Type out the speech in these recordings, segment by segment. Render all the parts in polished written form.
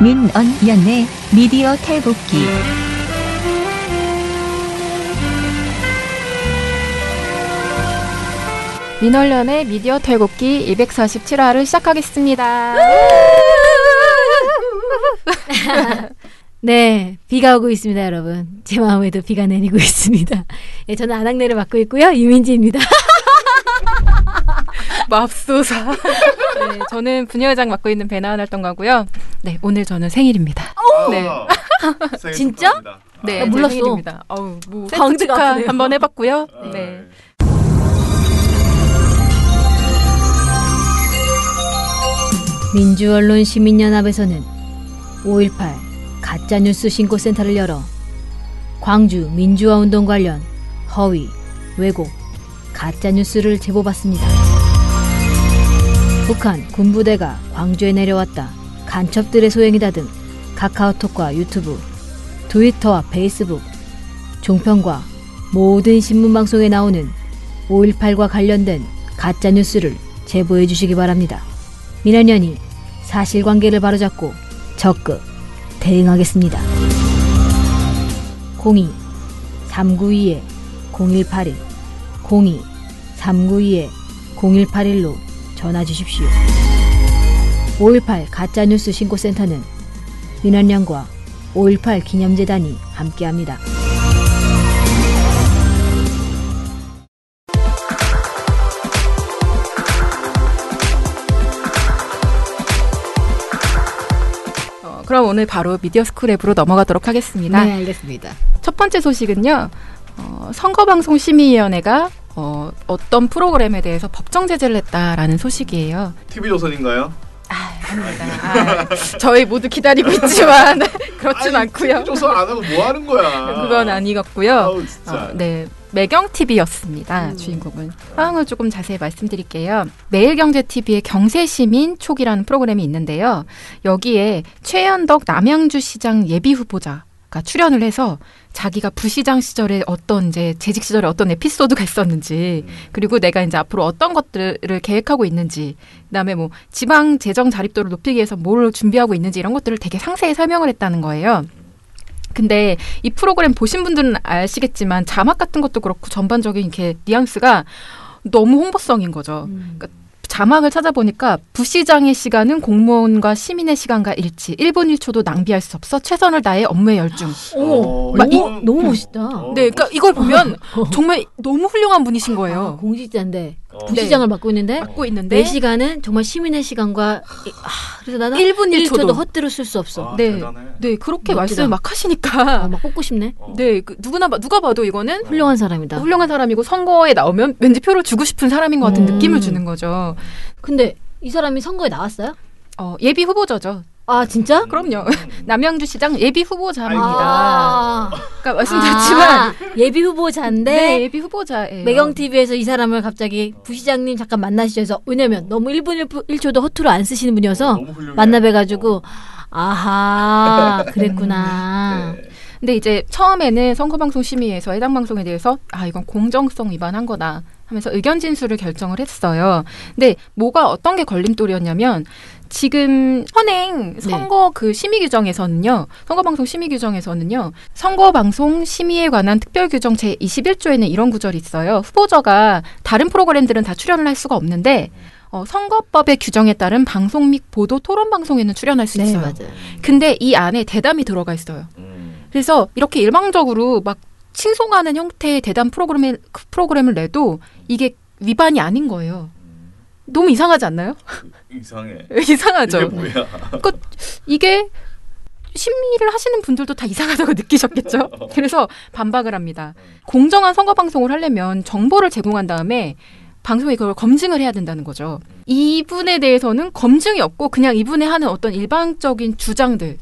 민언연의 미디어 탈곡기. 민언연의 미디어 탈곡기 247화를 시작하겠습니다. 네, 비가 오고 있습니다, 여러분. 제 마음에도 비가 내리고 있습니다. 네, 저는 안학내를 맡고 있고요. 유민지입니다. 맙소사. 네, 저는 분녀회장 맡고 있는 배나은 활동가고요. 네, 오늘 저는 생일입니다. 네. 진짜? 네, 몰랐어. 생일입니다. 뭐 광대가 축하 아프네요. 한번 해봤고요. 네. 민주언론 시민연합에서는 5.18 가짜뉴스 신고센터를 열어 광주 민주화운동 관련 허위, 왜곡, 가짜뉴스를 제보받습니다. 북한 군부대가 광주에 내려왔다, 간첩들의 소행이다 등 카카오톡과 유튜브, 트위터와 페이스북, 종편과 모든 신문방송에 나오는 5.18과 관련된 가짜뉴스를 제보해 주시기 바랍니다. 민언연이 사실관계를 바로잡고 적극 대응하겠습니다. 02-392-0181 02-392-0181로 전화 주십시오. 5.18 가짜뉴스 신고센터는 민언연과 5.18 기념재단이 함께합니다. 그럼 오늘 바로 미디어스쿨 앱으로 넘어가도록 하겠습니다. 네, 알겠습니다. 첫 번째 소식은요. 선거방송심의위원회가 어떤 프로그램에 대해서 법정 제재를 했다라는 소식이에요. TV조선인가요? 아닙니다. 저희 모두 기다리고 있지만 그렇진 않고요. TV조선 안 하고 뭐 하는 거야? 그건 아니겠고요. 아우, 진짜. 네. 매경TV였습니다. 주인공은. 상황을 조금 자세히 말씀드릴게요. 매일경제TV의 경세시민 촉이라는 프로그램이 있는데요. 여기에 최현덕 남양주시장 예비후보자가 출연을 해서 자기가 부시장 시절에 재직 시절에 어떤 에피소드가 있었는지, 그리고 내가 이제 앞으로 어떤 것들을 계획하고 있는지, 그다음에 뭐 지방 재정 자립도를 높이기 위해서 뭘 준비하고 있는지 이런 것들을 되게 상세히 설명을 했다는 거예요. 근데 이 프로그램 보신 분들은 아시겠지만 자막 같은 것도 그렇고 전반적인 이렇게 뉘앙스가 너무 홍보성인 거죠. 그러니까 자막을 찾아보니까 부시장의 시간은 공무원과 시민의 시간과 일치, 1분 1초도 낭비할 수 없어 최선을 다해 업무에 열중. 너무 멋있다. 네, 그러니까 이걸 보면 정말 너무 훌륭한 분이신 거예요. 공직자인데 부시장을 맡고 있는데 내 시간은 정말 시민의 시간과 그래서 나는 1분 1초도 헛되로 쓸 수 없어. 네, 대단해. 네, 그렇게 멋지다. 말씀을 막 하시니까 막 뽑고 싶네. 네, 누가 봐도 이거는 훌륭한 사람이다. 훌륭한 사람이고 선거에 나오면 왠지 표를 주고 싶은 사람인 것 같은 느낌을 주는 거죠. 근데 이 사람이 선거에 나왔어요? 예비 후보자죠. 아 진짜? 그럼요. 남양주시장 예비 후보자입니다. 그러니까 말씀드렸지만 예비 후보자인데 네, 예비 후보자예요. 매경TV에서 이 사람을 갑자기 부시장님 잠깐 만나시죠 해서, 왜냐면 너무 1분 1초도 허투루 안 쓰시는 분이어서 너무 훌륭해. 만나뵈가지고 아하 그랬구나. 네. 근데 이제 처음에는 선거방송심의에서 해당 방송에 대해서 이건 공정성 위반한 거다 하면서 의견 진술을 결정을 했어요. 근데 어떤 게 걸림돌이었냐면, 지금 현행 선거 그 심의 규정에서는요, 선거방송 심의 규정에서는요, 선거방송 심의에 관한 특별 규정 제 21조에는 이런 구절이 있어요. 후보자가 다른 프로그램들은 다 출연을 할 수가 없는데 선거법의 규정에 따른 방송 및 보도 토론 방송에는 출연할 수 있어요. 맞아요. 근데 이 안에 대담이 들어가 있어요. 그래서 이렇게 일방적으로 막 칭송하는 형태의 대담 프로그램을 내도 이게 위반이 아닌 거예요. 너무 이상하지 않나요? 이상해. 이상하죠. 이게 뭐야? 그러니까 이게 심의를 하시는 분들도 다 이상하다고 느끼셨겠죠? 그래서 반박을 합니다. 공정한 선거방송을 하려면 정보를 제공한 다음에 방송이 그걸 검증을 해야 된다는 거죠. 이분에 대해서는 검증이 없고 그냥 이분이 하는 어떤 일방적인 주장들,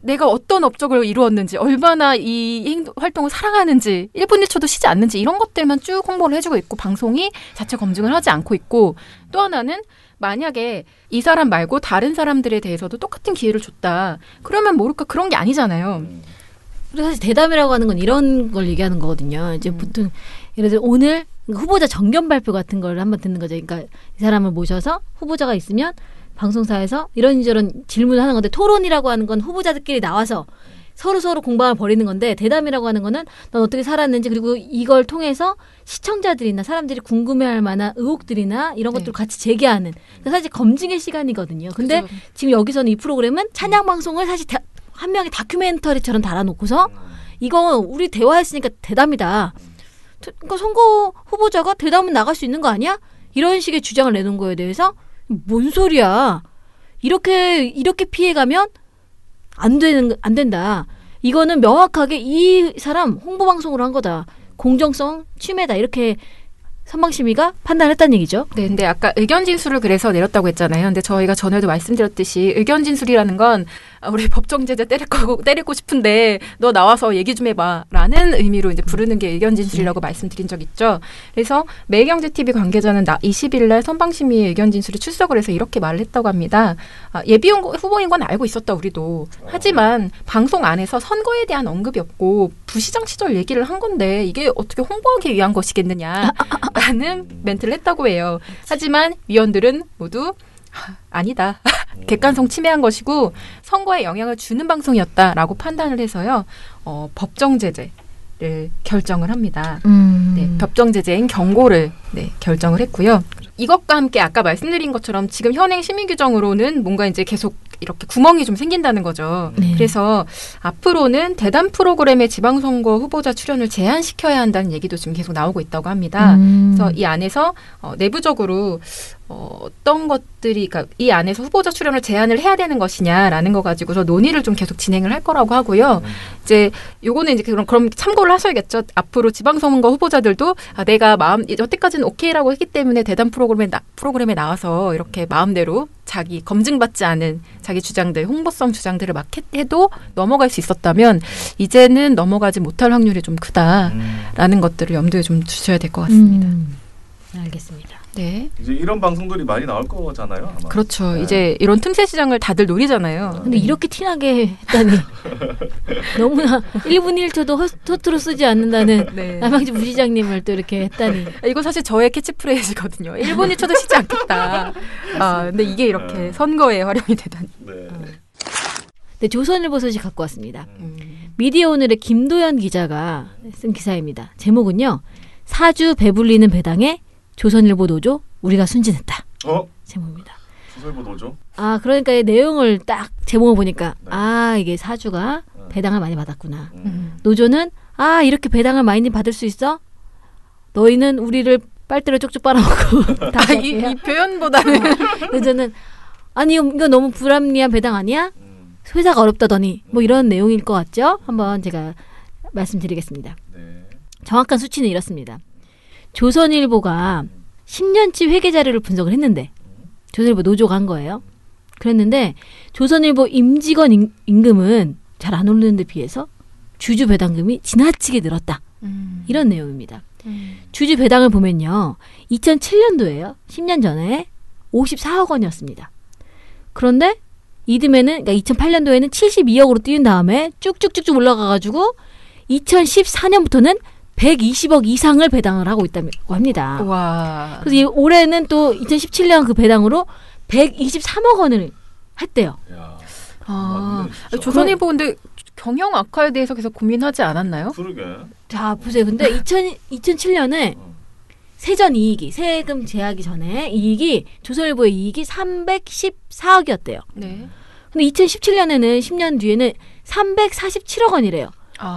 내가 어떤 업적을 이루었는지, 얼마나 이 활동을 사랑하는지, 1분 1초도 쉬지 않는지 이런 것들만 쭉 홍보를 해주고 있고 방송이 자체 검증을 하지 않고 있고, 또 하나는 만약에 이 사람 말고 다른 사람들에 대해서도 똑같은 기회를 줬다. 그러면 모를까 그런 게 아니잖아요. 그래서 사실 대담이라고 하는 건 이런 걸 얘기하는 거거든요. 이제 보통 예를 들어 오늘 후보자 정견 발표 같은 걸 한번 듣는 거죠. 그러니까 이 사람을 모셔서 후보자가 있으면 방송사에서 이런저런 질문을 하는 건데 토론이라고 하는 건 후보자들끼리 나와서 서로 공방을 벌이는 건데 대담이라고 하는 거는 넌 어떻게 살았는지 그리고 이걸 통해서 시청자들이나 사람들이 궁금해할 만한 의혹들이나 이런 것들을 같이 제기하는 사실 검증의 시간이거든요. 근데 그죠. 지금 여기서는 이 프로그램은 찬양 방송을 사실 한 명의 다큐멘터리처럼 달아놓고서 이거 우리 대화했으니까 대담이다. 그러니까 선거 후보자가 대담은 나갈 수 있는 거 아니야? 이런 식의 주장을 내놓은 거에 대해서 뭔 소리야? 이렇게 피해가면 안 된다. 이거는 명확하게 이 사람 홍보 방송으로 한 거다. 공정성 침해다. 이렇게 선방심의가 판단했다는 얘기죠. 네, 근데 아까 의견 진술을 그래서 내렸다고 했잖아요. 근데 저희가 전에도 말씀드렸듯이 의견 진술이라는 건 우리 법정 제재 때리고 싶은데 너 나와서 얘기 좀 해봐라는 의미로 이제 부르는 게 의견 진술이라고 말씀드린 적 있죠. 그래서 매일경제TV 관계자는 20일 날 선방심의의 의견 진술에 출석을 해서 이렇게 말을 했다고 합니다. 예비 후보인 건 알고 있었다 우리도. 하지만 방송 안에서 선거에 대한 언급이 없고 부시장 시절 얘기를 한 건데 이게 어떻게 홍보하기 위한 것이겠느냐라는 멘트를 했다고 해요. 하지만 위원들은 모두 아니다. 객관성 침해한 것이고 선거에 영향을 주는 방송이었다라고 판단을 해서요. 법정 제재를 결정을 합니다. 네, 법정 제재인 경고를 결정을 했고요. 이것과 함께 아까 말씀드린 것처럼 지금 현행 시민 규정으로는 뭔가 이제 계속 이렇게 구멍이 좀 생긴다는 거죠. 네. 그래서 앞으로는 대담 프로그램의 지방선거 후보자 출연을 제한시켜야 한다는 얘기도 지금 계속 나오고 있다고 합니다. 그래서 이 안에서 내부적으로 어떤 것들이, 그러니까 이 안에서 후보자 출연을 제한을 해야 되는 것이냐라는 거 가지고서 논의를 좀 계속 진행을 할 거라고 하고요. 이제 요거는 이제 그럼 참고를 하셔야겠죠. 앞으로 지방선거 후보자들도 내가 여태까지는 오케이라고 했기 때문에 대담 프로그램에 나와서 이렇게 마음대로 자기 검증받지 않은 자기 주장들, 홍보성 주장들을 막 해도 넘어갈 수 있었다면 이제는 넘어가지 못할 확률이 좀 크다라는 것들을 염두에 좀 두셔야 될 것 같습니다. 알겠습니다. 네. 이제 이런 방송들이 많이 나올 거잖아요. 아마. 그렇죠. 네. 이제 이런 틈새 시장을 다들 노리잖아요. 근데 이렇게 티나게 했다니 너무나 1분 1초도 허투루 쓰지 않는다는 네. 남양주 부시장님을 또 이렇게 했다니. 이거 사실 저의 캐치프레이즈거든요. 1분 1초도 쉬지 않겠다. 근데 이게 이렇게 선거에 활용이 되다니. 네. 네, 조선일보 소식 갖고 왔습니다. 미디어 오늘의 김도연 기자가 쓴 기사입니다. 제목은요. 사주 배불리는 배당에 조선일보 노조 우리가 순진했다. 제목입니다. 조선일보 노조? 그러니까 이 내용을 딱 제목을 보니까 이게 사주가 배당을 많이 받았구나. 노조는 이렇게 배당을 많이 받을 수 있어? 너희는 우리를 빨대로 쪽쪽 빨아먹고 이 표현보다는 노조는 이거 너무 불합리한 배당 아니야? 회사가 어렵다더니 뭐 이런 내용일 것 같죠? 한번 제가 말씀드리겠습니다. 네. 정확한 수치는 이렇습니다. 조선일보가 10년치 회계 자료를 분석을 했는데 조선일보 노조가 한 거예요. 그랬는데 조선일보 임직원 임금은 잘 안 오르는 데 비해서 주주 배당금이 지나치게 늘었다. 이런 내용입니다. 주주 배당을 보면요. 2007년도에요. 10년 전에 54억 원이었습니다. 그런데 이듬해는, 그러니까 2008년도에는 72억으로 뛴 다음에 쭉쭉쭉쭉 올라가가지고 2014년부터는 120억 이상을 배당을 하고 있다고 합니다. 와. 그래서 올해는 또 2017년 그 배당으로 123억 원을 했대요. 야. 조선일보 근데 경영 악화에 대해서 계속 고민하지 않았나요? 그러게. 자, 보세요. 근데 2007년에 세전 이익이, 세금 제하기 전에 이익이, 조선일보의 이익이 314억이었대요. 네. 근데 2017년에는 10년 뒤에는 347억 원이래요.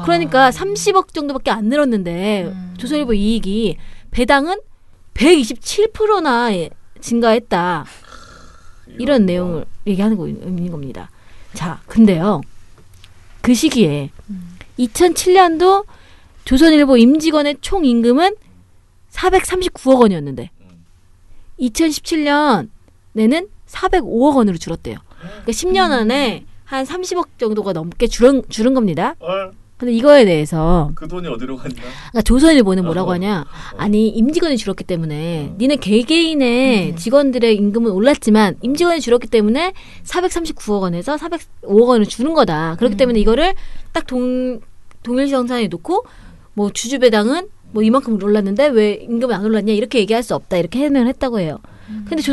그러니까 30억 정도밖에 안 늘었는데 조선일보 이익이 배당은 127%나 증가했다. 이런 내용을 얘기하는 거 있는 겁니다. 자, 근데요. 그 시기에 2007년도 조선일보 임직원의 총 임금은 439억 원이었는데 2017년에는 405억 원으로 줄었대요. 그러니까 10년 안에 한 30억 정도가 넘게 줄은 겁니다. 근데 이거에 대해서 그 돈이 어디로 갔냐? 그러니까 조선일보는 뭐라고 하냐? 아니 임직원이 줄었기 때문에 니네 개개인의 직원들의 임금은 올랐지만 임직원이 줄었기 때문에 439억 원에서 405억 원을 주는 거다. 그렇기 때문에 이거를 딱 동일시정산에 놓고 뭐 주주 배당은 뭐 이만큼 올랐는데 왜 임금이 안 올랐냐 이렇게 얘기할 수 없다 이렇게 해명을 했다고 해요. 근데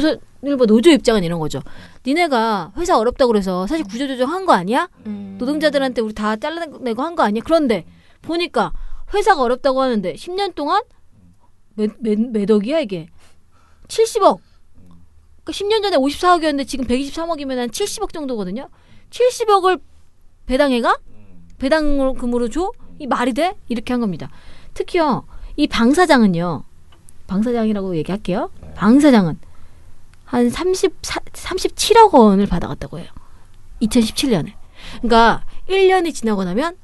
조선일보 노조 입장은 이런 거죠. 니네가 회사 어렵다고 그래서 사실 구조조정한 거 아니야? 노동자들한테 우리 다 잘라내고 한 거 아니야? 그런데 보니까 회사가 어렵다고 하는데 10년 동안 몇 억이야 이게? 70억. 그러니까 10년 전에 54억이었는데 지금 123억이면 한 70억 정도거든요. 70억을 배당해가? 배당금으로 줘? 이 말이 돼? 이렇게 한 겁니다. 특히요. 이 방사장은요. 방사장이라고 얘기할게요. 방사장은 한 37억 원을 받아갔다고 해요. 2017년에. 그러니까 1년이 지나고 나면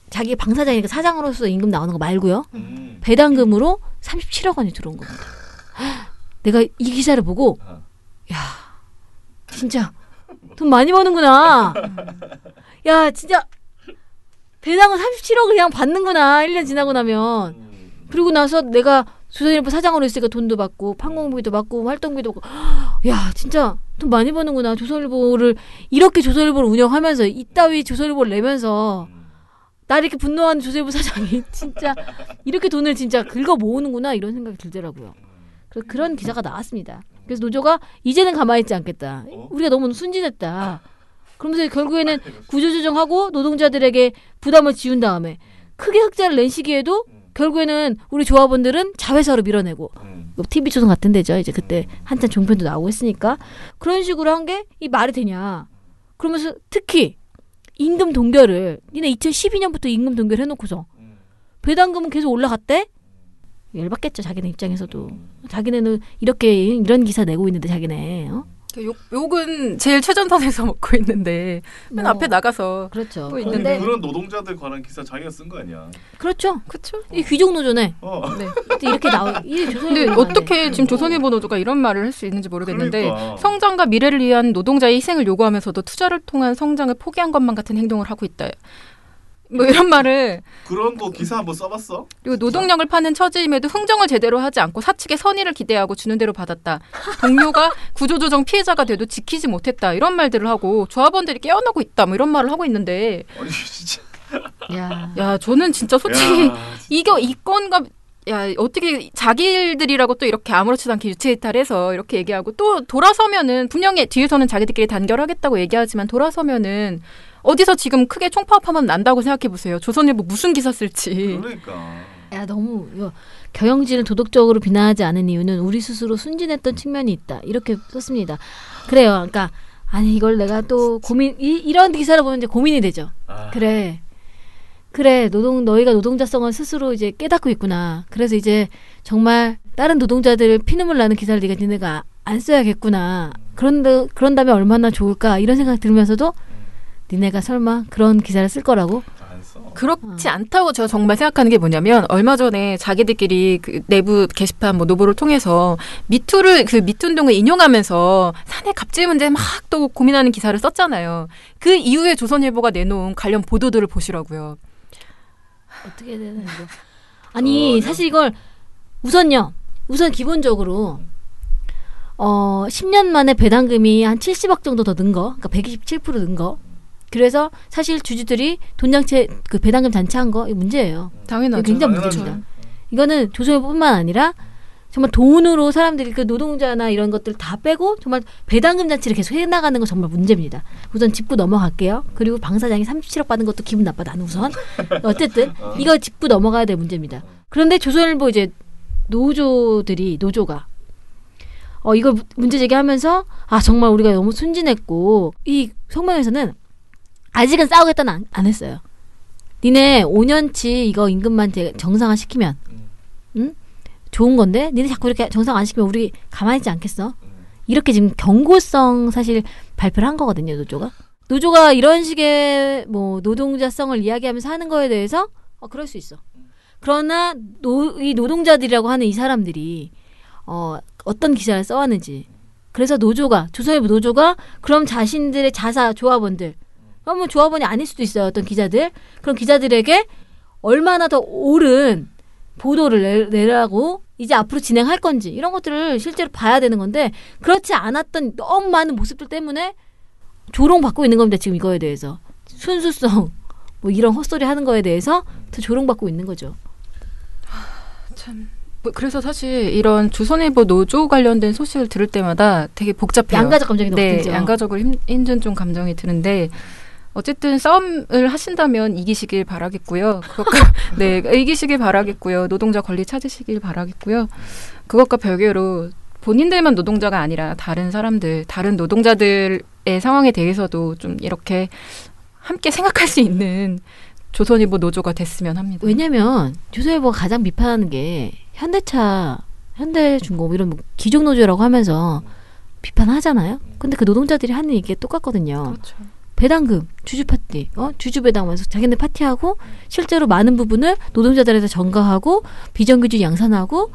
자기 방사장이니까 사장으로서 임금 나오는 거 말고요. 배당금으로 37억 원이 들어온 겁니다. 내가 이 기사를 보고 야 진짜 돈 많이 버는구나. 야 진짜 배당은 37억을 그냥 받는구나. 1년 지나고 나면. 그리고 나서 내가 조선일보 사장으로 있으니까 돈도 받고 판공비도 받고 활동비도 받고 야 진짜 돈 많이 버는구나. 조선일보를 이렇게 조선일보를 운영하면서 이따위 조선일보를 내면서 나 이렇게 분노하는 조선일보 사장이 진짜 이렇게 돈을 진짜 긁어 모으는구나 이런 생각이 들더라고요. 그래서 그런 기사가 나왔습니다. 그래서 노조가 이제는 가만히 있지 않겠다. 우리가 너무 순진했다. 그러면서 결국에는 구조조정하고 노동자들에게 부담을 지운 다음에 크게 흑자를 낸 시기에도 결국에는 우리 조합원들은 자회사로 밀어내고 TV조선 같은 데죠. 이제 그때 한참 종편도 나오고 했으니까 그런 식으로 한 게 이 말이 되냐. 그러면서 특히 임금 동결을 니네 2012년부터 임금 동결 해놓고서 배당금은 계속 올라갔대? 열받겠죠. 자기네 입장에서도. 자기네는 이렇게 이런 기사 내고 있는데 자기네. 욕은 제일 최전선에서 먹고 있는데 맨 앞에 나가서 그렇죠. 또 있는데 그런 노동자들 관한 기사 자기가 쓴 거 아니야? 그렇죠. 그렇죠. 이 귀족 노조네. 네. 이렇게 나오. 근데 어떻게 지금 조선일보 노조가 이런 말을 할 수 있는지 모르겠는데 그러니까. 성장과 미래를 위한 노동자의 희생을 요구하면서도 투자를 통한 성장을 포기한 것만 같은 행동을 하고 있다. 뭐 이런 말을 그런 거 기사 한번 써봤어? 그리고 노동력을 파는 처지임에도 흥정을 제대로 하지 않고 사측의 선의를 기대하고 주는 대로 받았다. 동료가 구조조정 피해자가 돼도 지키지 못했다. 이런 말들을 하고 조합원들이 깨어나고 있다. 뭐 이런 말을 하고 있는데 아니 진짜. 야 저는 진짜 솔직히 야, 이거 이 건과 야 어떻게 자기 일들이라고 또 이렇게 아무렇지도 않게 유체 이탈해서 이렇게 얘기하고 또 돌아서면은 분명히 뒤에서는 자기들끼리 단결하겠다고 얘기하지만 돌아서면은 어디서 지금 크게 총파업하면 난다고 생각해 보세요. 조선일보 무슨 기사 쓸지. 그러니까. 야 너무 이거 경영진을 도덕적으로 비난하지 않은 이유는 우리 스스로 순진했던 측면이 있다. 이렇게 썼습니다. 그래요. 그러니까 아니 이걸 내가 또 고민 이런 기사를 보면 이제 고민이 되죠. 그래 너희가 노동자성을 스스로 이제 깨닫고 있구나. 그래서 이제 정말 다른 노동자들 피눈물 나는 기사를 니네가 안 써야겠구나. 그런다면 얼마나 좋을까 이런 생각 들면서도 니네가 설마 그런 기사를 쓸 거라고? 안 써. 그렇지 않다고 제가 정말 생각하는 게 뭐냐면 얼마 전에 자기들끼리 그 내부 게시판 뭐 노보를 통해서 미투를 그 미투 운동을 인용하면서 사내 갑질 문제 막 또 고민하는 기사를 썼잖아요. 그 이후에 조선일보가 내놓은 관련 보도들을 보시라고요. 어떻게 해야 되나 이거? 아니 사실 이걸 우선 기본적으로 10년 만에 배당금이 한 70억 정도 더 는 거, 그러니까 127% 는 거. 그래서 사실 주주들이 그 배당금 잔치한 거 이거 문제예요. 당연하죠. 굉장히 문제입니다. 이거는 조선일보뿐만 아니라 정말 돈으로 사람들이 그 노동자나 이런 것들 다 빼고 정말 배당금 잔치를 계속 해나가는 건 정말 문제입니다. 우선 짚고 넘어갈게요. 그리고 방사장이 37억 받은 것도 기분 나빠 나는 우선. 어쨌든 이거 짚고 넘어가야 될 문제입니다. 그런데 조선일보 이제 노조가 이걸 문제 제기하면서 정말 우리가 너무 순진했고 이 성명에서는 아직은 싸우겠다는 안 했어요. 니네 5년치 이거 임금만 정상화시키면 응? 좋은 건데 니네 자꾸 이렇게 정상화 안 시키면 우리 가만히 있지 않겠어? 이렇게 지금 경고성 사실 발표를 한 거거든요. 노조가 이런 식의 뭐 노동자성을 이야기하면서 하는 거에 대해서 그럴 수 있어. 그러나 이 노동자들이라고 하는 이 사람들이 어떤 기사를 써왔는지 그래서 조선일보 노조가 그럼 자신들의 자사 조합원들 그러면 조합원이 아닐 수도 있어요. 어떤 기자들. 그런 기자들에게 얼마나 더 옳은 보도를 내라고 이제 앞으로 진행할 건지 이런 것들을 실제로 봐야 되는 건데 그렇지 않았던 너무 많은 모습들 때문에 조롱받고 있는 겁니다. 지금 이거에 대해서. 순수성 뭐 이런 헛소리 하는 거에 대해서 더 조롱받고 있는 거죠. 참 그래서 사실 이런 조선일보 노조 관련된 소식을 들을 때마다 되게 복잡해요. 양가적 감정이 너무 들죠. 양가적으로 힘든 좀 감정이 드는데 어쨌든 싸움을 하신다면 이기시길 바라겠고요. 네, 이기시길 바라겠고요. 노동자 권리 찾으시길 바라겠고요. 그것과 별개로 본인들만 노동자가 아니라 다른 사람들, 다른 노동자들의 상황에 대해서도 좀 이렇게 함께 생각할 수 있는 조선일보 노조가 됐으면 합니다. 왜냐하면 조선일보가 가장 비판하는 게 현대차, 현대중공업 이런 기종 노조라고 하면서 비판하잖아요. 근데 그 노동자들이 하는 얘기가 똑같거든요. 그렇죠. 배당금, 주주 파티, 주주 배당하면서 자기네 파티하고 실제로 많은 부분을 노동자들한테 전가하고 비정규직 양산하고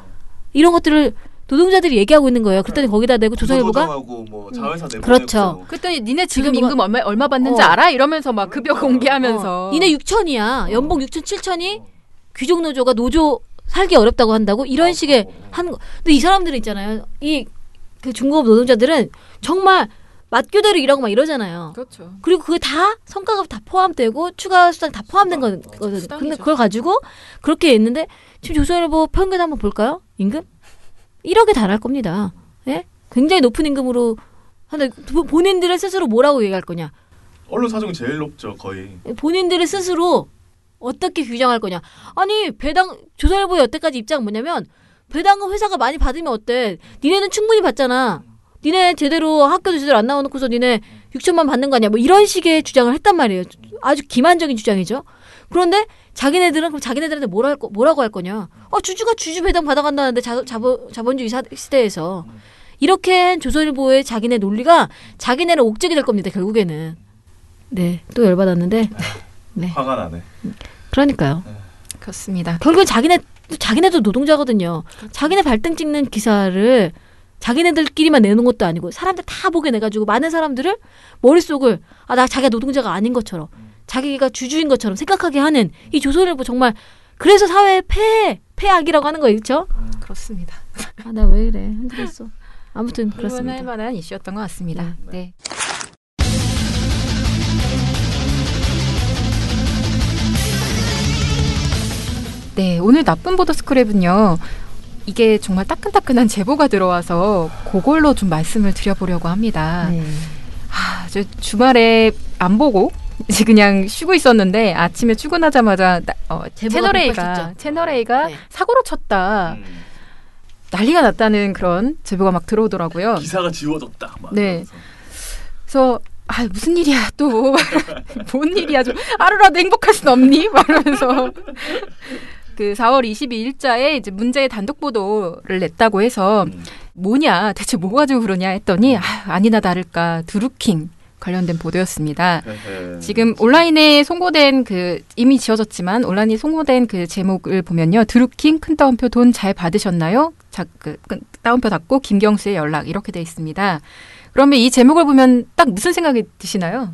이런 것들을 노동자들이 얘기하고 있는 거예요. 그랬더니 거기다 대고 조선일보가 하고 뭐 자회사 내보내고 그렇죠. 그랬더니 니네 지금 조선일보가 임금 얼마 받는지 알아? 이러면서 막 급여 공개하면서 니네 6천이야. 연봉 6천, 7천이 귀족 노조가 노조 살기 어렵다고 한다고 이런 식의 하는 거. 근데 이 사람들은 있잖아요. 이 그 중공업 노동자들은 정말 맞교대로 일하고 막 이러잖아요. 그렇죠. 그리고 그게 다 성과급 다 포함되고 추가 수당 다 포함된 거거든요. 근데 그걸 가지고 그렇게 했는데 지금 조선일보 평균 한번 볼까요? 임금 1억에 달할 겁니다. 예? 굉장히 높은 임금으로 하는데 본인들을 스스로 뭐라고 얘기할 거냐? 언론 사정이 제일 높죠, 거의. 본인들을 스스로 어떻게 규정할 거냐? 아니 배당 조선일보의 여태까지 입장 뭐냐면 배당금 회사가 많이 받으면 어때? 니네는 충분히 받잖아. 니네 제대로 학교도 제대로 안 나와놓고서 니네 6천만 받는 거 아니야? 뭐 이런 식의 주장을 했단 말이에요. 아주 기만적인 주장이죠. 그런데 자기네들은 그럼 자기네들한테 뭐라고 할 거냐? 주주가 주주 배당 받아간다는데 자본주의 시대에서 이렇게 한 조선일보의 자기네 논리가 자기네를 옥죄게 될 겁니다. 결국에는. 네, 또 열받았는데. 네. 화가 나네. 그러니까요. 그렇습니다. 결국엔 자기네도 노동자거든요. 자기네 발등 찍는 기사를 자기네들끼리만 내는 것도 아니고 사람들 다 보게 내가지고 많은 사람들을 머릿속을 나 자기가 노동자가 아닌 것처럼 자기가 주주인 것처럼 생각하게 하는 이 조선일보 정말 그래서 사회의 폐악이라고 하는 거 있죠? 그렇습니다. 나 왜 이래 힘들었어. 아무튼 그렇습니다. 할 만한 이슈였던 것 같습니다. 네. 네, 오늘 나쁜 보도 스크랩은요. 이게 정말 따끈따끈한 제보가 들어와서 그걸로 좀 말씀을 드려보려고 합니다. 네. 저 주말에 안 보고 이제 그냥 쉬고 있었는데 아침에 출근하자마자 채널 A가 네. 사고로 쳤다. 난리가 났다는 그런 제보가 막 들어오더라고요. 기사가 지워졌다. 막 네. 이러면서. 그래서 무슨 일이야 또. 뭔 일이야. 좀 하루라도 행복할 순 없니? 막 이러면서 그 4월 22일자에 이제 문제의 단독 보도를 냈다고 해서 뭐냐 대체 뭐 가지고 그러냐 했더니 아니나 다를까 드루킹 관련된 보도였습니다. 지금 온라인에 송고된 이미 지워졌지만 온라인에 송고된 그 제목을 보면요. 드루킹 큰 따옴표 돈 잘 받으셨나요? 따옴표 닫고 김경수의 연락 이렇게 돼 있습니다. 그러면 이 제목을 보면 딱 무슨 생각이 드시나요?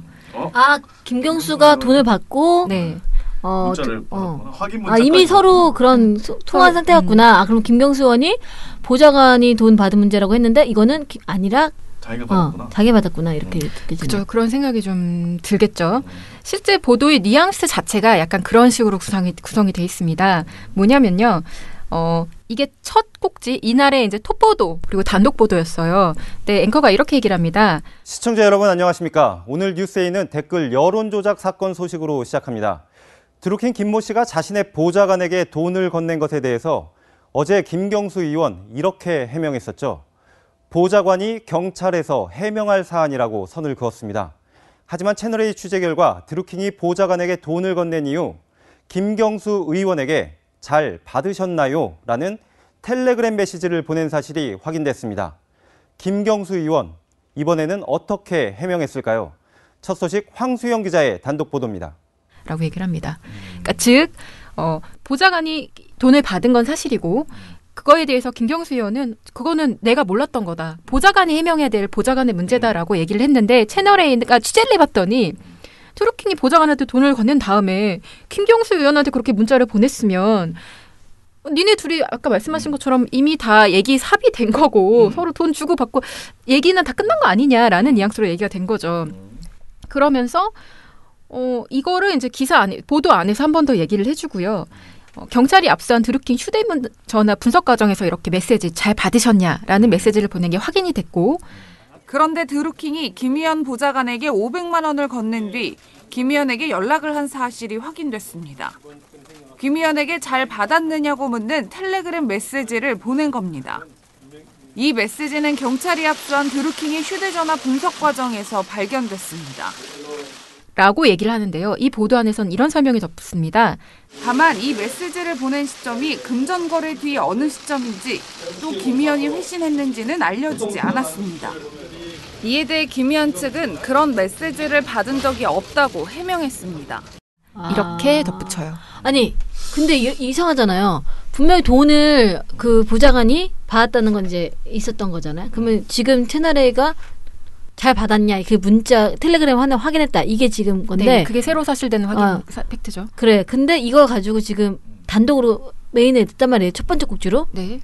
김경수가 돈을 받고 네. 문자를 확인 문자 이미 서로 그런 통화한 상태였구나. 그럼 김경수 의원이 보좌관이 돈 받은 문제라고 했는데 이거는 아니라 자기가 받았구나. 자기가 받았구나 이렇게 느껴지네요. 그렇죠. 그런 생각이 좀 들겠죠. 실제 보도의 뉘앙스 자체가 약간 그런 식으로 구성이 돼 있습니다. 뭐냐면요. 이게 첫 꼭지 이날의 이제 톱보도 그리고 단독 보도였어요. 네, 앵커가 이렇게 얘기를 합니다. 시청자 여러분 안녕하십니까? 오늘 뉴스에이는 댓글 여론 조작 사건 소식으로 시작합니다. 드루킹 김모 씨가 자신의 보좌관에게 돈을 건넨 것에 대해서 어제 김경수 의원 이렇게 해명했었죠. 보좌관이 경찰에서 해명할 사안이라고 선을 그었습니다. 하지만 채널A 취재 결과 드루킹이 보좌관에게 돈을 건넨 이후 김경수 의원에게 잘 받으셨나요? 라는 텔레그램 메시지를 보낸 사실이 확인됐습니다. 김경수 의원, 이번에는 어떻게 해명했을까요? 첫 소식 황수영 기자의 단독 보도입니다. 라고 얘기를 합니다. 그러니까 즉 보좌관이 돈을 받은 건 사실이고 그거에 대해서 김경수 의원은 그거는 내가 몰랐던 거다. 보좌관이 해명해야 될 보좌관의 문제다라고 얘기를 했는데 채널A가 취재를 해봤더니 드루킹이 보좌관한테 돈을 건넨 다음에 김경수 의원한테 그렇게 문자를 보냈으면 니네 둘이 아까 말씀하신 것처럼 이미 다 얘기 합의된 거고 서로 돈 주고 받고 얘기는 다 끝난 거 아니냐라는 뉘앙스로 얘기가 된 거죠. 그러면서 이거를 이제 기사 안에 보도 안에서 한 번 더 얘기를 해주고요. 경찰이 압수한 드루킹 휴대전화 분석 과정에서 이렇게 메시지 잘 받으셨냐라는 메시지를 보낸 게 확인이 됐고 그런데 드루킹이 김 의원 보좌관에게 500만 원을 건넨 뒤 김 의원에게 연락을 한 사실이 확인됐습니다. 김 의원에게 잘 받았느냐고 묻는 텔레그램 메시지를 보낸 겁니다. 이 메시지는 경찰이 압수한 드루킹의 휴대전화 분석 과정에서 발견됐습니다. 라고 얘기를 하는데요. 이 보도 안에선 이런 설명이 덧붙습니다. 다만 이 메시지를 보낸 시점이 금전거래 뒤 어느 시점인지 또 김 의원이 회신했는지는 알려지지 않았습니다. 이에 대해 김 의원 측은 그런 메시지를 받은 적이 없다고 해명했습니다. 이렇게 덧붙여요. 아니 근데 이상하잖아요. 분명히 돈을 그 보좌관이 받았다는 건 이제 있었던 거잖아요. 그러면 지금 채널A가 잘 받았냐 그 문자 텔레그램 하나 확인했다 이게 지금 건데 네, 그게 새로 사실되는 확인 팩트죠. 그래. 근데 이걸 가지고 지금 단독으로 메인에 냈단 말이에요. 첫 번째 꼭지로. 네.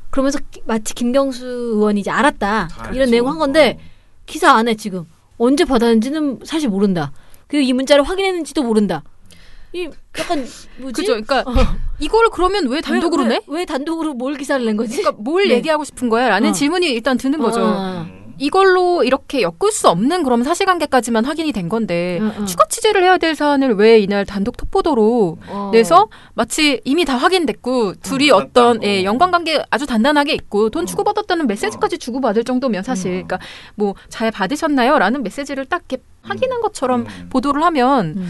그러면서 마치 김경수 의원이 이제 알았다 이런 알죠. 내용 한 건데 기사 안에 지금 언제 받았는지는 사실 모른다. 그리고 이 문자를 확인했는지도 모른다. 이 약간 뭐지? 그죠. 그러니까 이걸 그러면 왜 단독으로 내? 왜 단독으로 뭘 기사를 낸 거지? 그러니까 뭘 네. 얘기하고 싶은 거야? 라는 질문이 일단 드는 거죠. 음. 이걸로 이렇게 엮을 수 없는 그럼 사실관계까지만 확인이 된 건데 응. 추가 취재를 해야 될 사안을 왜 이날 단독 톡보도로 내서 마치 이미 다 확인됐고 둘이 어떤 연관관계 아주 단단하게 있고 돈 주고받았다는 메시지까지 주고받을 정도면 사실 그러니까 뭐 잘 받으셨나요? 라는 메시지를 딱 이렇게 확인한 것처럼 보도를 하면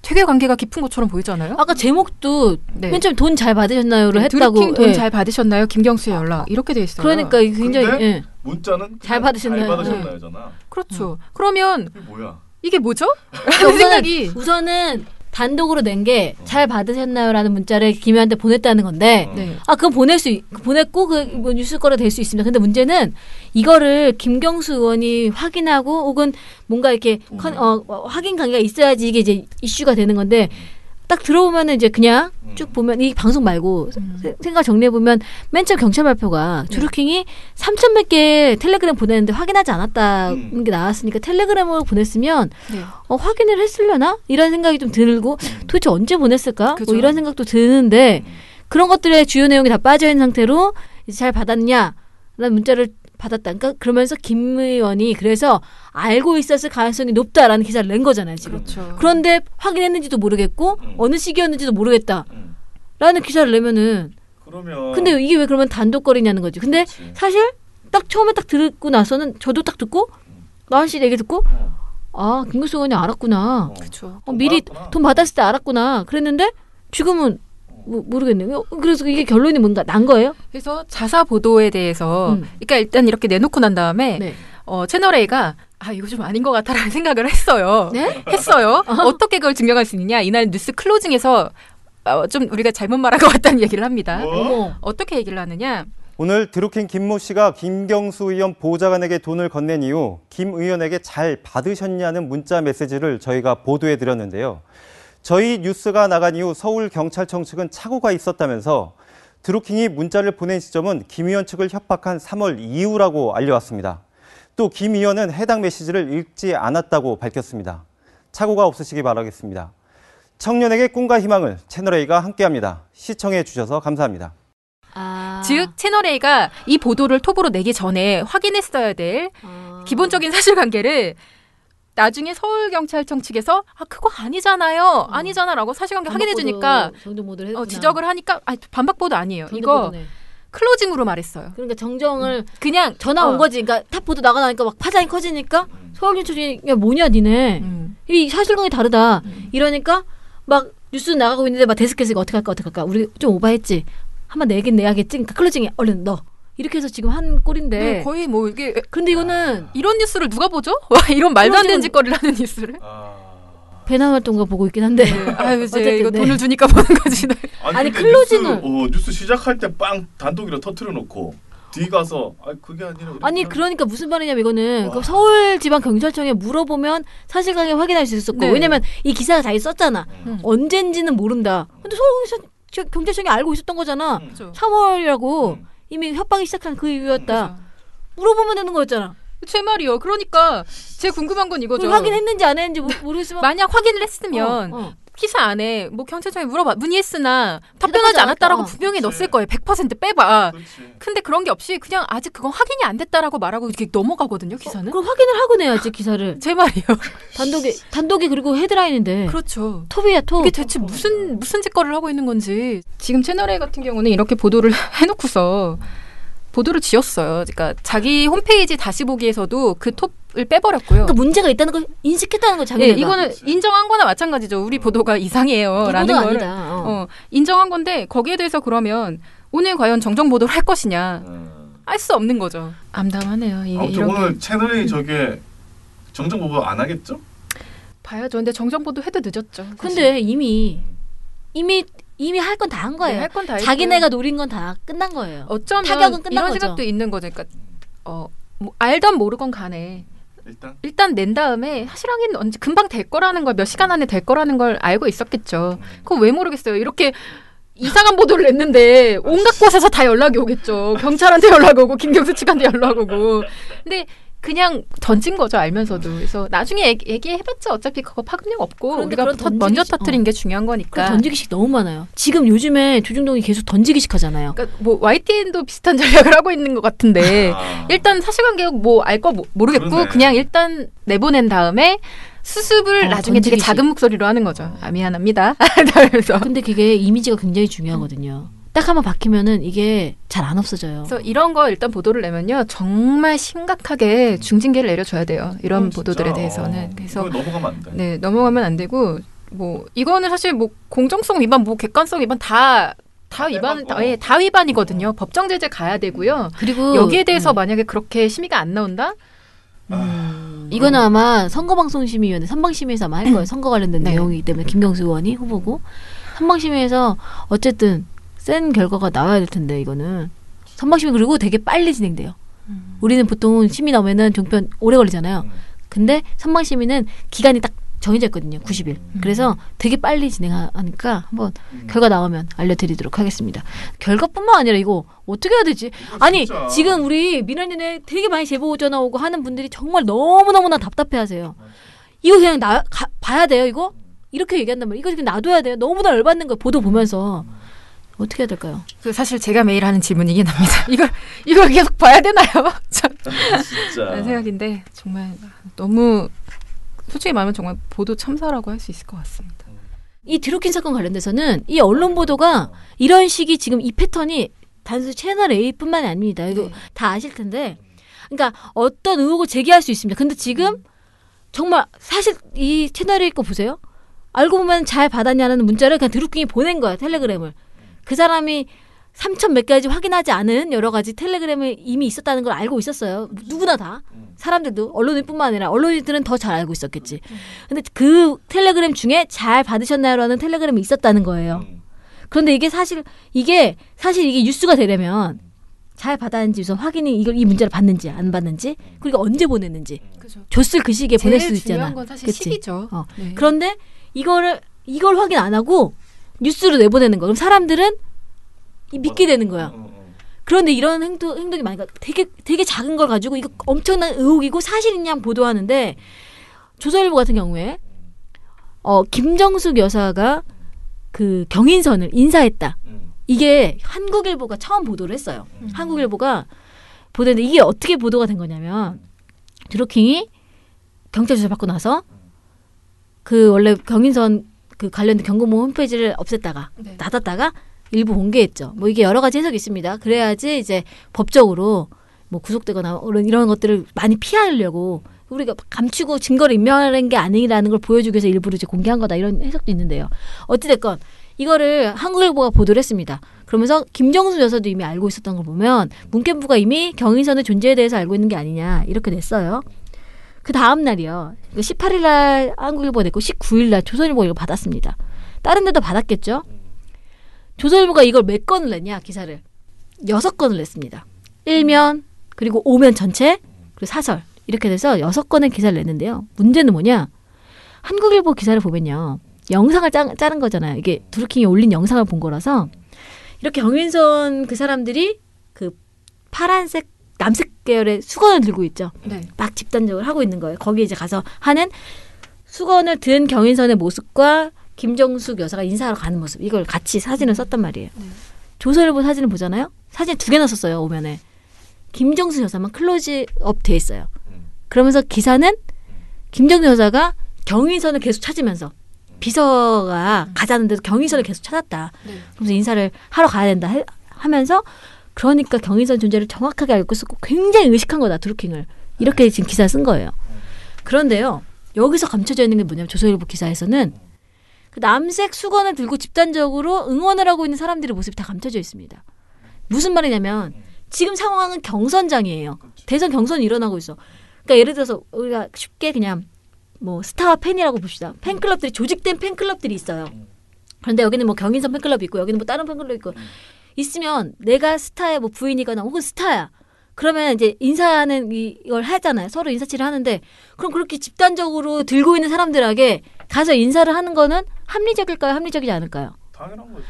되게 관계가 깊은 것처럼 보이잖아요. 아까 제목도 네. 맨 처음 돈 잘 받으셨나요를 했다고. 드루킹 돈 잘 받으셨나요? 김경수의 연락 이렇게 돼 있어요. 그러니까 굉장히 근데 문자는 잘 받으셨나요? 잘 받으셨나요잖아. 그렇죠. 그러면 이게 뭐야? 이게 뭐죠? 라는 생각이 우선은 단독으로 낸 게 잘 받으셨나요라는 문자를 김혜한테 보냈다는 건데 네. 그건 보냈고 그 뭐 뉴스거래 될 수 있습니다. 근데 문제는 이거를 김경수 의원이 확인하고 혹은 뭔가 이렇게 확인 관계가 있어야지 이게 이제 이슈가 되는 건데 딱 들어보면은 이제 그냥 쭉 보면 이 방송 말고 생각 정리해 보면 맨 처음 경찰 발표가 드루킹이 3,100개 텔레그램 보냈는데 확인하지 않았다는 게 나왔으니까 텔레그램으로 보냈으면 네. 확인을 했으려나 이런 생각이 좀 들고 도대체 언제 보냈을까 그죠. 뭐 이런 생각도 드는데 그런 것들의 주요 내용이 다 빠져 있는 상태로 이제 잘 받았냐라는 문자를 받았다. 그러니까 그러면서 김 의원이 그래서 알고 있었을 가능성이 높다라는 기사를 낸 거잖아요, 지금. 그렇죠. 그런데 확인했는지도 모르겠고 어느 시기였는지도 모르겠다라는 기사를 내면은 그러면 근데 이게 왜 그러면 단독거리냐는 거지. 근데 그렇지. 사실 딱 처음에 딱 듣고 나서는 저도 딱 듣고 나은 씨 얘기 듣고 김교수 의원이 알았구나. 그렇죠. 미리 돈 받았을 때 알았구나. 그랬는데 지금은 모르겠네요. 그래서 이게 결론이 뭔가 난 거예요? 그래서 자사 보도에 대해서 그러니까 일단 이렇게 내놓고 난 다음에 네. 채널A가 이거 좀 아닌 것 같다라는 생각을 했어요. 네? 했어요. 어떻게 그걸 증명할 수 있느냐? 이날 뉴스 클로징에서 좀 우리가 잘못 말한 것 같다는 얘기를 합니다. 어머. 어떻게 얘기를 하느냐? 오늘 드루킹 김모 씨가 김경수 의원 보좌관에게 돈을 건넨 이후 김 의원에게 잘 받으셨냐는 문자 메시지를 저희가 보도해 드렸는데요. 저희 뉴스가 나간 이후 서울경찰청 측은 착오가 있었다면서 드루킹이 문자를 보낸 시점은 김 의원 측을 협박한 3월 이후라고 알려왔습니다. 또 김 의원은 해당 메시지를 읽지 않았다고 밝혔습니다. 착오가 없으시기 바라겠습니다. 청년에게 꿈과 희망을 채널A가 함께합니다. 시청해 주셔서 감사합니다. 즉 채널A가 이 보도를 톱으로 내기 전에 확인했어야 될 기본적인 사실관계를 나중에 서울경찰청 측에서 그거 아니잖아요. 아니잖아라고 사실관계 확인해 주니까 지적을 하니까 반박보도 아니에요. 이거 클로징으로 말했어요. 그러니까 정정을 그냥 전화 온 거지. 그러니까 탑보도 나가니까 막 파장이 커지니까 서울경찰청이 야 뭐냐 니네. 이 사실관계 다르다. 이러니까 막 뉴스 나가고 있는데 막 데스크에서 어떻게 할까 우리 좀 오바했지. 한번 내긴 내야겠지. 그러니까 클로징에 얼른 넣어. 이렇게 해서 지금 한 꼴인데. 네, 거의 뭐 이게 근데 이거는 이런 뉴스를 누가 보죠? 와 이런 말도 안 되는 짓거리를 하는 뉴스를. 배낭 활동가 보고 있긴 한데. 이제 이거 돈을 주니까 보는 거지. 아니 클로징을 뉴스 시작할 때 빵 단독으로 터트려 놓고 뒤 가서 그게 아니라 아니 그러니까 무슨 말이냐면 이거는 그 서울지방경찰청에 물어보면 사실관계 확인할 수 있었고 네. 왜냐면 이 기사가 자기 썼잖아. 언젠지는 모른다. 근데 서울경찰청이 알고 있었던 거잖아. 3월이라고 이미 협박이 시작한 그 이유였다. 물어보면 되는 거였잖아. 제 말이요. 그러니까 제 궁금한 건 이거죠. 확인했는지 안 했는지 모르겠지만 만약 확인을 했으면 기사 안에 뭐 경찰청에 문의했으나 답변하지 대답하지 않았다라고 않았다. 분명히 그치. 넣었을 거예요. 100% 빼봐. 그렇지. 근데 그런 게 없이 그냥 아직 그건 확인이 안 됐다라고 말하고 이렇게 넘어가거든요. 기사는. 그럼 확인을 하고 내야지 기사를. 제 말이에요. 단독이 그리고 헤드라인인데. 그렇죠. 톱이야 톱. 이게 대체 무슨 짓거리를 하고 있는 건지. 지금 채널A 같은 경우는 이렇게 보도를 해놓고서 보도를 지었어요. 그러니까 자기 홈페이지 다시 보기에서도 그 톱을 빼버렸고요. 그러니까 문제가 있다는 걸 인식했다는 거 자기네가. 네, 이거는 인정한 거나 마찬가지죠. 우리 보도가 이상해요. 라는 이거도 걸 아니다. 인정한 건데 거기에 대해서 그러면 오늘 과연 정정 보도를 할 것이냐 알 수 없는 거죠. 암담하네요. 이게 아무튼 이런 오늘 게. 채널A 저게 정정 보고 안 하겠죠? 봐야죠. 근데 정정 보도 해도 늦었죠. 사실. 근데 이미 할 건 다 한 거예요. 할 건 다 했고요. 자기네가 노린 건 다 끝난 거예요. 어쩌면 타격은 끝난 이런 거죠. 생각도 있는 거죠. 그러니까 뭐 알던 모르건 간에 일단 낸 다음에 실황인 언제 금방 될 거라는 걸 몇 시간 안에 될 거라는 걸 알고 있었겠죠. 그거 왜 모르겠어요. 이렇게 이상한 보도를 냈는데 온갖 곳에서 다 연락이 오겠죠. 경찰한테 연락 오고 김경수 측한테 연락 오고. 근데 그냥 던진 거죠. 알면서도. 그래서 나중에 얘기해봤자 어차피 그거 파급력 없고 그런데 우리가 그런 먼저 터뜨린 게 중요한 거니까. 던지기식 너무 많아요. 지금 요즘에 조중동이 계속 던지기식 하잖아요. 그러니까 뭐 YTN도 비슷한 전략을 하고 있는 것 같은데 일단 사실관계 뭐 알 거 모르겠고 그러네. 그냥 일단 내보낸 다음에 수습을 나중에 되게 던지기식. 작은 목소리로 하는 거죠. 미안합니다. 그래서 근데 그게 이미지가 굉장히 중요하거든요. 딱 한번 박히면은 이게 잘 안 없어져요. 그래서 이런 거 일단 보도를 내면요 정말 심각하게 중징계를 내려줘야 돼요. 이런 보도들에 대해서는. 그래서 넘어가면 안 돼. 네 넘어가면 안 되고 뭐 이거는 사실 뭐 공정성 위반, 뭐 객관성 위반 다 위반, 다 위반이거든요. 법정 제재 가야 되고요. 그리고 여기에 대해서 만약에 그렇게 심의가 안 나온다? 이거는 아마 선거방송심의위원회 선방심의에서 아마 할 거예요. 선거 관련된 네. 내용이기 때문에 김경수 의원이 후보고 선방심의에서 어쨌든 센 결과가 나와야 될 텐데 이거는 선방심의 그리고 되게 빨리 진행돼요. 우리는 보통 심의 나오면은 종편 오래 걸리잖아요. 근데 선방심의는 기간이 딱 정해져 있거든요. 90일. 그래서 되게 빨리 진행하니까 한번 결과 나오면 알려드리도록 하겠습니다. 결과뿐만 아니라 이거 어떻게 해야 되지? 아니 진짜. 지금 우리 민원인에 되게 많이 제보 전화 오고 하는 분들이 정말 너무너무나 답답해하세요. 이거 그냥 봐야 돼요 이거? 이렇게 얘기한단 말이에요. 이거 그냥 놔둬야 돼요. 너무나 열받는 거예요. 보도 보면서. 어떻게 해야 될까요? 그 사실 제가 매일 하는 질문이긴 합니다. 이걸 계속 봐야 되나요? 참 진짜. 라는 생각인데 정말 너무 솔직히 말하면 정말 보도 참사라고 할 수 있을 것 같습니다. 이 드루킨 사건 관련돼서는 이 언론 보도가 이런 식이 지금 이 패턴이 단순히 채널 A뿐만이 아닙니다. 이거 네. 다 아실 텐데, 그러니까 어떤 의혹을 제기할 수 있습니다. 근데 지금 정말 사실 이 채널 A 거 보세요. 알고 보면 잘 받았냐는 문자를 그냥 드루킹이 보낸 거야. 텔레그램을. 그 사람이 3천 몇 가지 확인하지 않은 여러 가지 텔레그램이 이미 있었다는 걸 알고 있었어요. 누구나 다. 사람들도 언론인뿐만 아니라 언론인들은 더 잘 알고 있었겠지. 근데 그 텔레그램 중에 잘 받으셨나요라는 텔레그램이 있었다는 거예요. 그런데 이게 사실 이게 뉴스가 되려면 잘 받았는지 우선 확인이 이 문자를 받는지 안 받는지 그리고 언제 보냈는지 그죠. 줬을 그 시기에 보낼 수도 제일 있잖아. 중요한 건 사실 그치? 시기죠. 네. 그런데 이걸 확인 안 하고 뉴스로 내보내는 거. 그럼 사람들은 믿게 되는 거야. 그런데 이런 행동이 많으니까 되게 작은 걸 가지고 이거 엄청난 의혹이고 사실이냐 보도하는데 조선일보 같은 경우에 김정숙 여사가 그 경인선을 인사했다. 이게 한국일보가 처음 보도를 했어요. 한국일보가 보도했는데 이게 어떻게 보도가 된 거냐면 드루킹이 경찰 조사 받고 나서 그 원래 경인선 그 관련된 경고문 홈페이지를 없앴다가 네. 닫았다가 일부 공개했죠. 뭐 이게 여러 가지 해석이 있습니다. 그래야지 이제 법적으로 뭐 구속되거나 이런 것들을 많이 피하려고 우리가 감추고 증거를 인멸한 게 아니라는 걸 보여주기 위해서 일부러 이제 공개한 거다 이런 해석도 있는데요. 어찌됐건 이거를 한국일보가 보도를 했습니다. 그러면서 김정수 여사도 이미 알고 있었던 걸 보면 문캠프가 이미 경인선의 존재에 대해서 알고 있는 게 아니냐 이렇게 냈어요. 그 다음 날이요. 18일 날 한국일보가 냈고 19일 날 조선일보가 이걸 받았습니다. 다른 데도 받았겠죠. 조선일보가 이걸 몇 건을 냈냐 기사를 6건을 냈습니다. 1면 그리고 5면 전체 그리고 사설 이렇게 돼서 6건의 기사를 냈는데요. 문제는 뭐냐 한국일보 기사를 보면요. 영상을 자른 거잖아요. 이게 드루킹이 올린 영상을 본 거라서 이렇게 경인선 그 사람들이 그 파란색 남색 계열의 수건을 들고 있죠. 네. 막 집단적으로 하고 있는 거예요. 거기에 이제 가서 하는 수건을 든 경인선의 모습과 김정숙 여사가 인사하러 가는 모습 이걸 같이 사진을 썼단 말이에요. 조선일보 사진을 보잖아요. 사진 2개나 썼어요. 오면에 김정숙 여사만 클로즈업 돼 있어요. 그러면서 기사는 김정숙 여사가 경인선을 계속 찾으면서 비서가 가자는데도 경인선을 계속 찾았다. 그래서 인사를 하러 가야 된다 하면서 그러니까 경인선 존재를 정확하게 알고 있었고 굉장히 의식한 거다. 드루킹을. 이렇게 지금 기사를 쓴 거예요. 그런데요. 여기서 감춰져 있는 게 뭐냐면 조선일보 기사에서는 그 남색 수건을 들고 집단적으로 응원을 하고 있는 사람들의 모습이 다 감춰져 있습니다. 무슨 말이냐면 지금 상황은 경선장이에요. 대선 경선이 일어나고 있어. 그러니까 예를 들어서 우리가 쉽게 그냥 뭐 스타 팬이라고 봅시다. 팬클럽들이 조직된 팬클럽들이 있어요. 그런데 여기는 뭐 경인선 팬클럽이 있고 여기는 뭐 다른 팬클럽이 있고 있으면 내가 스타의 뭐 부인이거나 혹은 스타야. 그러면 이제 인사하는 이걸 하잖아요. 서로 인사치를 하는데 그럼 그렇게 집단적으로 들고 있는 사람들에게 가서 인사를 하는 거는 합리적일까요? 합리적이지 않을까요? 당연한 거죠.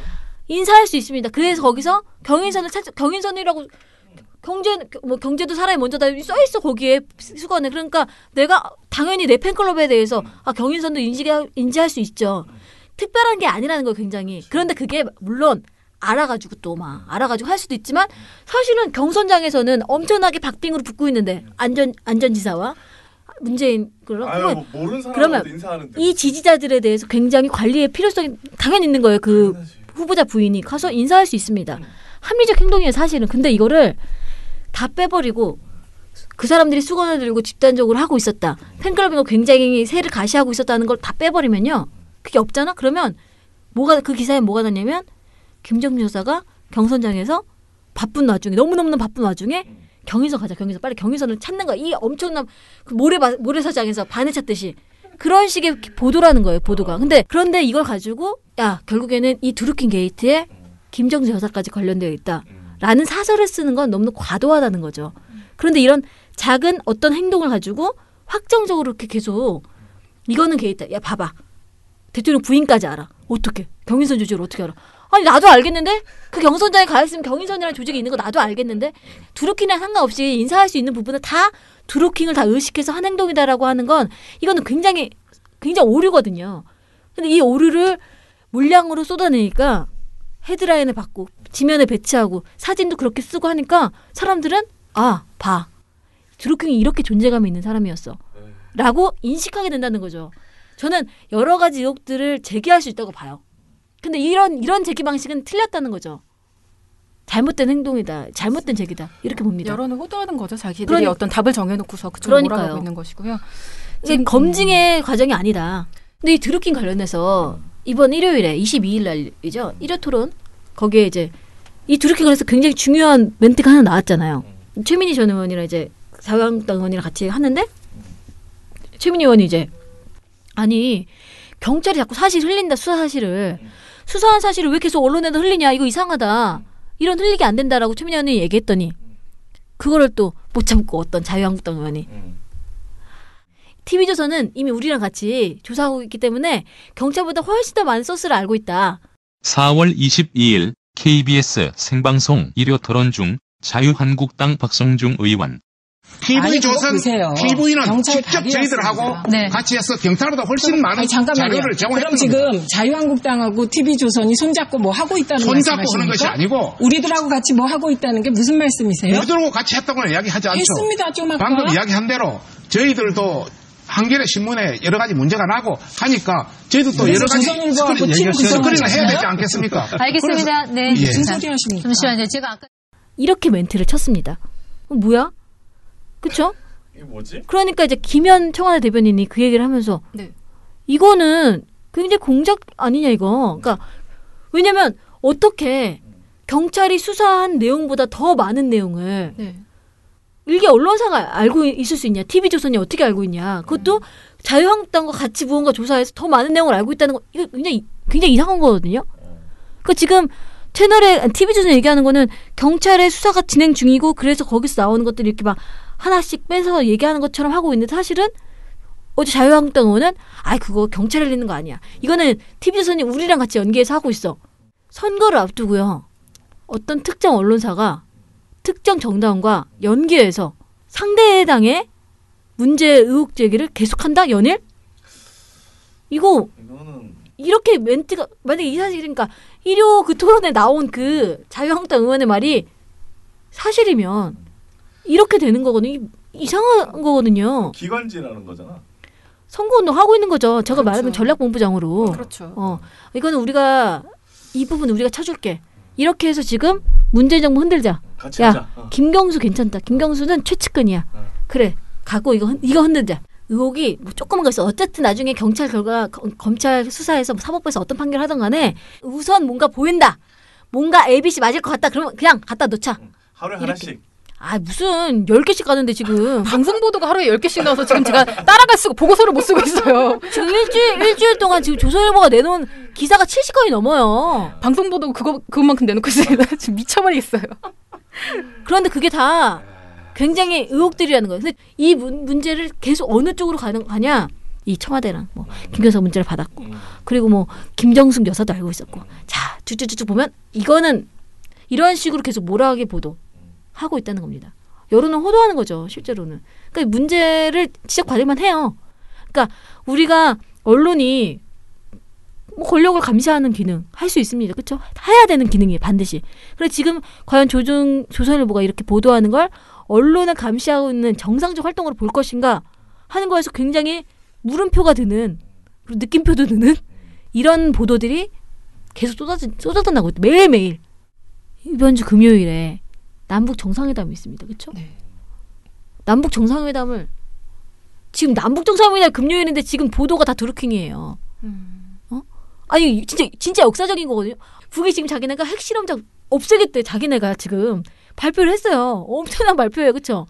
인사할 수 있습니다. 그래서 거기서 경인선이라고 경제도 사람이 먼저다 써 있어 거기에 수건에. 그러니까 내가 당연히 내 팬클럽에 대해서 경인선도 인지할 수 있죠. 특별한 게 아니라는 거 굉장히. 그런데 그게 물론 알아가지고 할 수도 있지만 사실은 경선장에서는 엄청나게 박빙으로 붙고 있는데 안전지사와 문재인 뭐 모르는 사람한테 그러면 인사하는데 이 지지자들에 대해서 굉장히 관리의 필요성이 당연히 있는 거예요. 그 후보자 부인이 가서 인사할 수 있습니다. 합리적 행동이에요 사실은. 근데 이거를 다 빼버리고 그 사람들이 수건을 들고 집단적으로 하고 있었다. 팬클럽인 거 굉장히 세를 가시하고 있었다는 걸 다 빼버리면요. 그게 없잖아? 그러면 그 기사에 뭐가 났냐면 김정숙 여사가 경선장에서 너무너무 바쁜 와중에 경인선 가자. 빨리 경인선을 찾는 거야. 이 엄청난 그 모래사장에서 바늘 찾듯이 그런 식의 보도라는 거예요. 보도가. 그런데 이걸 가지고 결국에는 이 드루킹 게이트에 김정숙 여사까지 관련되어 있다라는 사설을 쓰는 건 너무 과도하다는 거죠. 그런데 이런 작은 어떤 행동을 가지고 확정적으로 이렇게 계속 이거는 게이트야. 야 봐봐. 대통령 부인까지 알아. 어떻게? 경인선 조직을 어떻게 알아? 아니 나도 알겠는데? 그 경선장에 가 있으면 경인선이라는 조직이 있는 거 나도 알겠는데? 드루킹이랑 상관없이 인사할 수 있는 부분은 다 드루킹을 다 의식해서 한 행동이다라고 하는 건 이거는 굉장히 오류거든요. 근데 이 오류를 물량으로 쏟아내니까 헤드라인을 받고 지면에 배치하고 사진도 그렇게 쓰고 하니까 사람들은 봐. 드루킹이 이렇게 존재감이 있는 사람이었어. 라고 인식하게 된다는 거죠. 저는 여러 가지 의혹들을 제기할 수 있다고 봐요. 근데 이런 제기 방식은 틀렸다는 거죠. 잘못된 행동이다. 잘못된 제기다. 이렇게 봅니다. 여론을 호도하는 거죠. 자기들이 어떤 답을 정해놓고서 그쪽으로 몰아가고 있는 것이고요. 이게 검증의 과정이 아니다. 근데 이 드루킹 관련해서 이번 일요일에 22일 날이죠. 1회 토론 거기에 이제 이 드루킹 관련해서 굉장히 중요한 멘트가 하나 나왔잖아요. 최민희 전 의원이랑 이제 자유한국당 의원이랑 같이 하는데 최민희 의원이 이제 아니 경찰이 자꾸 사실 흘린다. 수사한 사실을 왜 계속 언론에다 흘리냐. 이거 이상하다. 이런 흘리게 안 된다라고 최민희 의원이 얘기했더니 그거를 또 못 참고 어떤 자유한국당 의원이 TV조선은 이미 우리랑 같이 조사하고 있기 때문에 경찰보다 훨씬 더 많은 소스를 알고 있다. 4월 22일 KBS 생방송 일요 토론 중 자유한국당 박성중 의원 TV조선 TV는 직접 저희들하고 같이 해서 경찰보다 훨씬 많은 자료를 제공했습니다. 그럼 지금 자유한국당하고 TV조선이 손잡고 뭐 하고 있다는 말씀이십니까? 손잡고 하는 것이 아니고 우리들하고 같이 뭐 하고 있다는 게 무슨 말씀이세요? 우리들하고 같이 했다고는 이야기하지 않죠. 했습니다. 좀 아까. 방금 이야기한 대로 저희들도 한겨레 신문에 여러 가지 문제가 나고 하니까 저희도 또 여러 가지 스크린을 해야 되지 않겠습니까? 알겠습니다. 네. 무슨 소리 하십니까? 잠시만요. 제가 아까 이렇게 멘트를 쳤습니다. 뭐야? 그쵸? 이게 뭐지? 그러니까 이제 김현 청와대 대변인이 그 얘기를 하면서 이거는 굉장히 공작 아니냐 이거. 그러니까 왜냐면 어떻게 경찰이 수사한 내용보다 더 많은 내용을 일개 언론사가 알고 있을 수 있냐? TV조선이 어떻게 알고 있냐? 그것도 자유한국당과 같이 무언가 조사해서 더 많은 내용을 알고 있다는 거 이거 굉장히 이상한 거거든요. 그러니까 지금 채널에 TV조선이 얘기하는 거는 경찰의 수사가 진행 중이고 그래서 거기서 나오는 것들이 이렇게 막 하나씩 빼서 얘기하는 것처럼 하고 있는데 사실은 어제 자유한국당 의원은 그거 경찰이 흘리는 거 아니야. 이거는 TV조선이 우리랑 같이 연계해서 하고 있어. 선거를 앞두고요. 어떤 특정 언론사가 특정 정당과 연계해서 상대당의 문제 의혹 제기를 계속한다? 연일? 이거는 이렇게 멘트가 만약에 이 사실이니까 일요 그 토론에 나온 그 자유한국당 의원의 말이 사실이면 이렇게 되는 거거든요. 이상한 거거든요. 기관지라는 거잖아. 선거운동 하고 있는 거죠. 제가 그렇죠. 말하면 전략본부장으로. 그렇죠. 이거는 우리가 이 부분 우리가 쳐줄게. 이렇게 해서 지금 문재인 정부 흔들자. 같이 야, 하자. 김경수 괜찮다. 김경수는 최측근이야. 그래, 가고 이거 흔들자. 의혹이 뭐 조금만 거 있어. 어쨌든 나중에 경찰 결과 검찰 수사에서 사법부에서 어떤 판결을 하든 간에 우선 뭔가 보인다. 뭔가 ABC 맞을 것 같다. 그러면 그냥 갖다 놓자. 하루에 이렇게. 하나씩. 무슨 10개씩 가는데 지금. 방송 보도가 하루에 10개씩 나와서 지금 제가 따라갈 수가 보고서를 못 쓰고 있어요. 지금 일주일 동안 지금 조선일보가 내놓은 기사가 70건이 넘어요. 방송 보도 그것만큼 내놓고 있습니다. 지금 미쳐버리겠어요. 그런데 그게 다 굉장히 의혹들이라는 거예요. 근데 이 문제를 계속 어느 쪽으로 가냐? 이 청와대랑 뭐 김경수 문제를 받았고, 그리고 뭐 김정숙 여사도 알고 있었고, 자 쭉쭉쭉 보면 이거는 이런 식으로 계속 몰아가게 보도하고 있다는 겁니다. 여론은 호도하는 거죠, 실제로는. 그러니까 문제를 지적받을만 해요. 그러니까 우리가 언론이 뭐 권력을 감시하는 기능 할 수 있습니다. 그렇죠? 해야 되는 기능이에요, 반드시. 그래 지금 과연 조선일보가 이렇게 보도하는 걸 언론을 감시하고 있는 정상적 활동으로 볼 것인가 하는 거에서 굉장히 물음표가 드는, 그리고 느낌표도 드는 이런 보도들이 계속 쏟아져 나고 있다. 매일매일. 이번 주 금요일에 남북 정상회담이 있습니다. 그렇죠? 네. 남북 정상회담을 지금 남북 정상회담 금요일인데 지금 보도가 다 드루킹이에요. 아니 진짜 역사적인 거거든요. 북이 지금 자기네가 핵실험장 없애겠대. 자기네가 지금 발표를 했어요. 엄청난 발표예요. 그렇죠?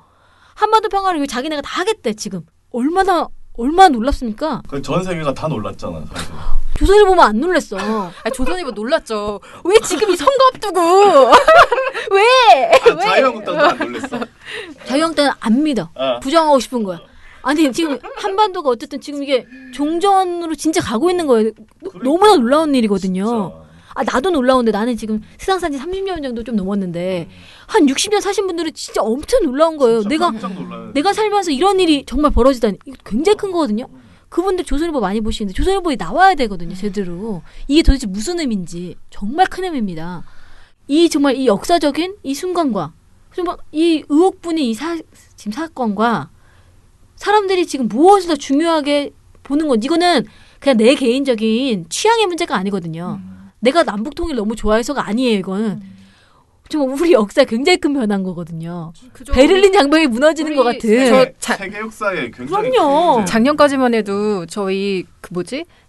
한반도 평화를 자기네가 다 하겠대. 지금 얼마나 놀랍습니까? 전 세계가 다 놀랐잖아, 사실. 조선일보만 안 놀랐어. 조선일보 놀랐죠. 왜 지금 이 선거 앞두고 왜? 자유한국당도 안 놀랐어. 자유한국당은 안 믿어. 부정하고 싶은 거야. 아니 지금 한반도가 어쨌든 지금 이게 종전으로 진짜 가고 있는 거예요. 너무나 놀라운 일이거든요. 진짜. 나도 놀라운데 나는 지금 세상 산지 30년 정도 좀 넘었는데 한 60년 사신 분들은 진짜 엄청 놀라운 거예요. 내가 살면서 이런 일이 정말 벌어지다니. 이거 굉장히 큰 거거든요. 그분들 조선일보 많이 보시는데 조선일보에 나와야 되거든요. 제대로. 이게 도대체 무슨 의미인지 정말 큰 의미입니다. 정말 이 역사적인 이 순간과 이 의혹뿐인 지금 사건과 사람들이 지금 무엇을 더 중요하게 보는 건지, 이거는 그냥 내 개인적인 취향의 문제가 아니거든요. 내가 남북 통일 너무 좋아해서가 아니에요. 이거는 좀 우리 역사에 굉장히 큰 변화인 거거든요. 그죠. 베를린 장벽이 무너지는 것 같은. 세계 역사에 굉장히 그럼요. 작년까지만 해도 저희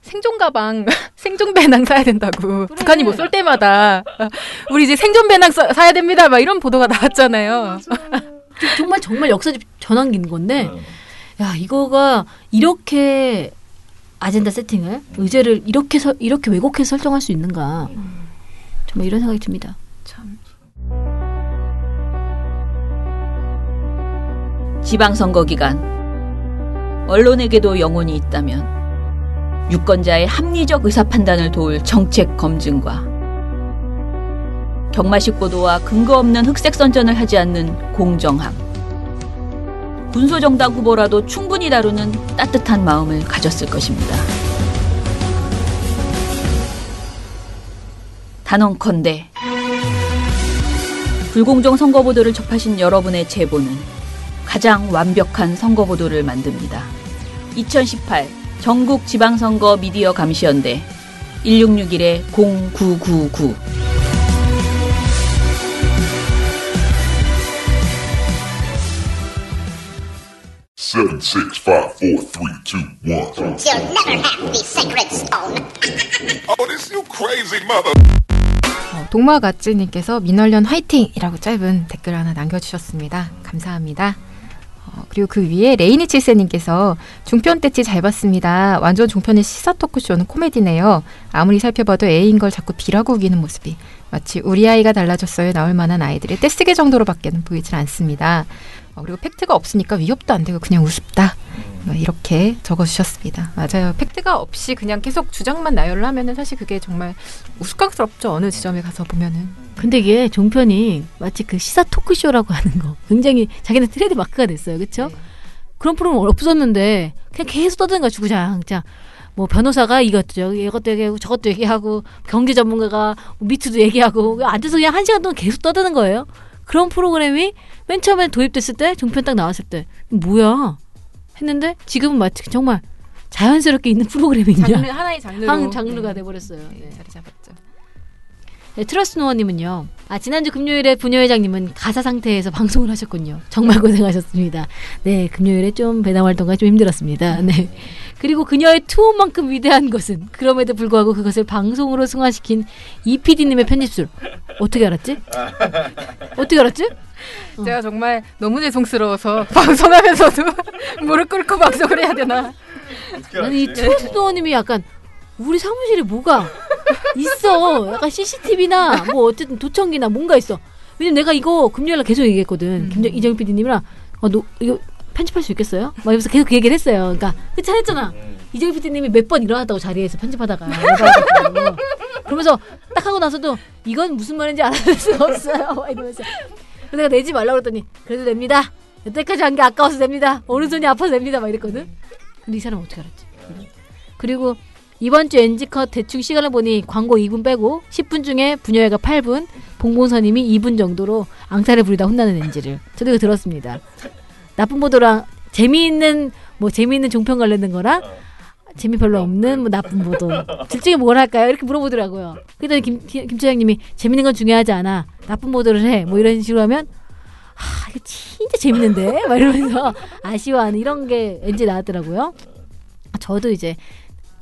생존 가방, 생존 배낭 사야 된다고. 그래. 북한이 뭐 쏠 때마다 우리 이제 생존 배낭 사야 됩니다. 막 이런 보도가 나왔잖아요. 정말 역사적 전환기인 건데, 야 이거가 이렇게 아젠다 세팅을 의제를 이렇게 왜곡해서 설정할 수 있는가? 정말 이런 생각이 듭니다. 참. 지방선거 기간, 언론에게도 영혼이 있다면 유권자의 합리적 의사판단을 도울 정책 검증과 경마식 보도와 근거 없는 흑색 선전을 하지 않는 공정함, 군소정당 후보라도 충분히 다루는 따뜻한 마음을 가졌을 것입니다. 단언컨대 불공정 선거보도를 접하신 여러분의 제보는 가장 완벽한 선거보도를 만듭니다. 2018 전국 지방선거 미디어 감시연대 1661-0999 7, 6, 5, 4, 3, 2, 1. You'll never have the sacred stone. Oh, this you crazy mother. 동마가찌님께서 민월련 화이팅이라고 짧은 댓글 하나 남겨주셨습니다. 감사합니다. 그리고 그 위에 레이니칠세님께서 중편 떼치 잘 봤습니다. 완전 중편의 시사 토크쇼는 코미디네요. 아무리 살펴봐도 A인 걸 자꾸 B라고 우기는 모습이 마치 우리 아이가 달라졌어요 나올 만한 아이들의 떼쓰개 정도로밖에는 보이질 않습니다. 그리고 팩트가 없으니까 위협도 안 되고 그냥 우습다. 이렇게 적어주셨습니다. 맞아요. 팩트가 없이 그냥 계속 주장만 나열을 하면은 사실 그게 정말 우스꽝스럽죠. 어느 지점에 가서 보면은. 근데 이게 종편이 마치 그 시사 토크쇼라고 하는 거 굉장히 자기네 트레이드 마크가 됐어요. 그렇죠? 네. 그런 프로그램 없었는데 그냥 계속 떠드는 거야. 주구장창. 뭐 변호사가 이것도 얘기하고 저것도 얘기하고 경제 전문가가 미투도 얘기하고 앉아서 그냥 1시간 동안 계속 떠드는 거예요. 그런 프로그램이 맨 처음에 도입됐을 때 종편 딱 나왔을 때 뭐야 했는데 지금은 마치 정말 자연스럽게 있는 프로그램이 있냐. 하나의 장르가 돼버렸어요. 네, 자리 잡았죠. 네, 트러스트 노원님은요. 지난주 금요일에 부녀회장님은 가사 상태에서 방송을 하셨군요. 정말 고생하셨습니다. 네, 금요일에 좀 배당 활동가 좀 힘들었습니다. 네. 그리고 그녀의 투혼만큼 위대한 것은 그럼에도 불구하고 그것을 방송으로 승화시킨 이PD님의 편집술. 어떻게 알았지? 제가 정말 너무 죄송스러워서 방송하면서도 무릎 꿇고 방송을 해야 되나. 아니 이 트러스트 노원님이 약간 우리 사무실에 뭐가 있어. 약간 CCTV나 뭐 어쨌든 도청기나 뭔가 있어. 왜냐면 내가 이거 금요일날 계속 얘기했거든. 이정희 PD님이랑 이거 편집할 수 있겠어요? 막 이러면서 계속 그 얘기를 했어요. 그러니까 그 잘했잖아. 이정희 PD님이 몇 번 일어났다고 자리에서 편집하다가 그러면서 딱 하고 나서도 이건 무슨 말인지 알아볼 수가 없어요. 막 이러면서 그래서 내가 내지 말라고 그랬더니 그래도 됩니다. 여태까지 한 게 아까워서 됩니다. 오른손이 아파서 됩니다. 막 이랬거든. 근데 이 사람은 어떻게 알았지? 그리고 이번 주 NG컷 대충 시간을 보니 광고 2분 빼고 10분 중에 부녀회가 8분, 봉봉선님이 2분 정도로 앙탈을 부리다 혼나는 NG를 저도 이거 들었습니다. 나쁜 보도랑 재미있는 종편 관련된 거랑 재미 별로 없는 나쁜 보도 둘 중에 뭘 할까요? 이렇게 물어보더라고요. 그랬더니 김 차장님이 재밌는 건 중요하지 않아. 나쁜 보도를 해. 뭐 이런 식으로 하면 이거 진짜 재밌는데? 막 이러면서 아쉬워하는 이런 게 NG 나왔더라고요. 저도 이제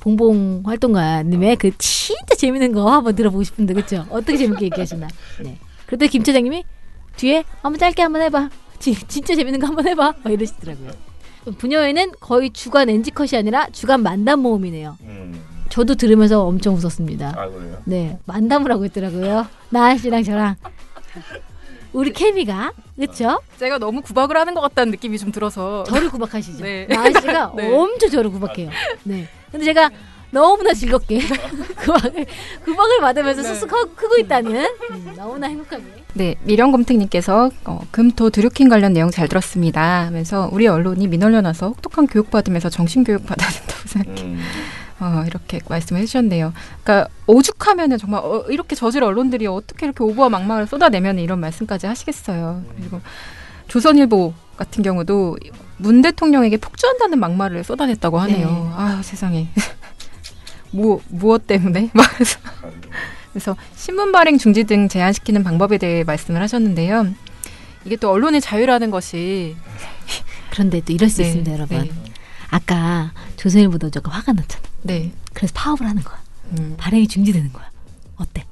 봉봉 활동가님의 그 진짜 재밌는 거 한번 들어보고 싶은데 그렇죠? 어떻게 재밌게 얘기하시나. 네. 그랬더니 김 차장님이 뒤에 한번 짧게 한번 해봐. 진짜 재밌는 거 한번 해봐. 막 이러시더라고요. 부녀회는 거의 주간 NG컷이 아니라 주간 만담 모음이네요. 저도 들으면서 엄청 웃었습니다. 아 그래요? 네, 만담을 하고 있더라고요. 나은 씨랑 저랑. 우리 케미가 그렇죠? 제가 너무 구박을 하는 것 같다는 느낌이 좀 들어서 저를 구박하시죠. 네. 나은 씨가 네. 엄청 저를 구박해요. 네. 근데 제가 너무나 즐겁게 구박을 받으면서 네. 쑥쑥 크고 있다는 너무나 행복하게. 네, 미령곰택님께서 금토 드루킹 관련 내용 잘 들었습니다 하면서 우리 언론이 민원련 와서 혹독한 교육받으면서 정신교육 받아야 된다고 생각해. 이렇게 말씀을 해주셨네요. 그러니까 오죽하면은 정말 이렇게 저질 언론들이 어떻게 이렇게 오보와 막말을 쏟아내면 이런 말씀까지 하시겠어요. 그리고 조선일보 같은 경우도 문 대통령에게 폭주한다는 막말을 쏟아냈다고 하네요. 네. 아 세상에. 무엇 때문에? 그래서 신문 발행 중지 등 제한시키는 방법에 대해 말씀을 하셨는데요. 이게 또 언론의 자유라는 것이 그런데 또 이럴 수 있습니다, 여러분. 네. 아까 조선일보 노조가 화가 났잖아. 네. 그래서 파업을 하는 거야. 발행이 중지되는 거야. 어때?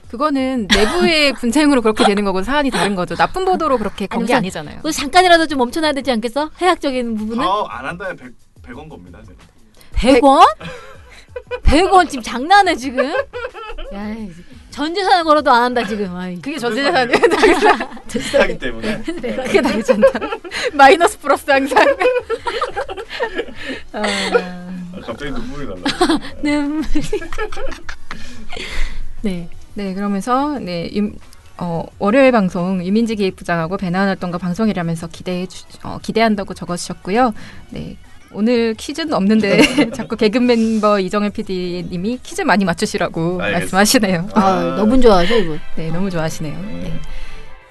그거는 내부의 분쟁으로 그렇게 되는 거고 사안이 다른 거죠. 나쁜 보도로 그렇게 건 게 아니잖아요. 그래서 잠깐이라도 좀 멈춰놔야 되지 않겠어? 해학적인 부분은? 안 한다면 100원 겁니다. 제가. 100원? 100원 지금 장난해 지금? 야, 전 재산을 걸어도 안 한다 지금. 그게 전 재산이에요. 비슷하기 때문에. 그게 다르지 않다. 마이너스 플러스 항상. 갑자기 눈물이 날라. 눈물이. 네. 네, 그러면서 월요일 방송 유민지 기획부장하고 배나은 활동가 방송이라면서 기대한다고 적어주셨고요. 네. 오늘 퀴즈는 없는데 자꾸 개근 멤버 이정현 PD님이 퀴즈 많이 맞추시라고 말씀하시네요. 너무 좋아하죠 이분. 네, 너무 좋아하시네요. 네.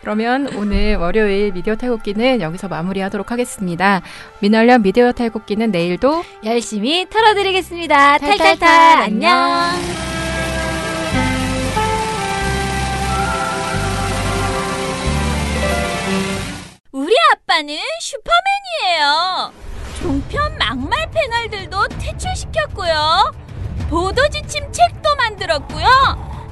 그러면 오늘 월요일 미디어 탈곡기는 여기서 마무리하도록 하겠습니다. 민원련 미디어 탈곡기는 내일도 열심히 털어드리겠습니다. 탈탈탈 안녕. 우리 아빠는 슈퍼맨이에요. 종편 막말 패널들도 퇴출시켰고요. 보도 지침 책도 만들었고요.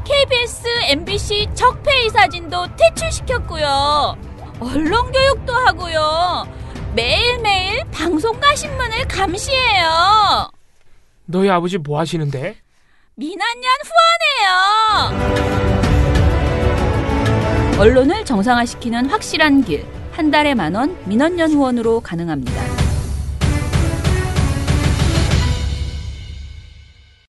KBS, MBC 적폐의 사진도 퇴출시켰고요. 언론 교육도 하고요. 매일매일 방송과 신문을 감시해요. 너희 아버지 뭐 하시는데? 민원연 후원해요. 언론을 정상화시키는 확실한 길. 한 달에 10,000원 민원연 후원으로 가능합니다.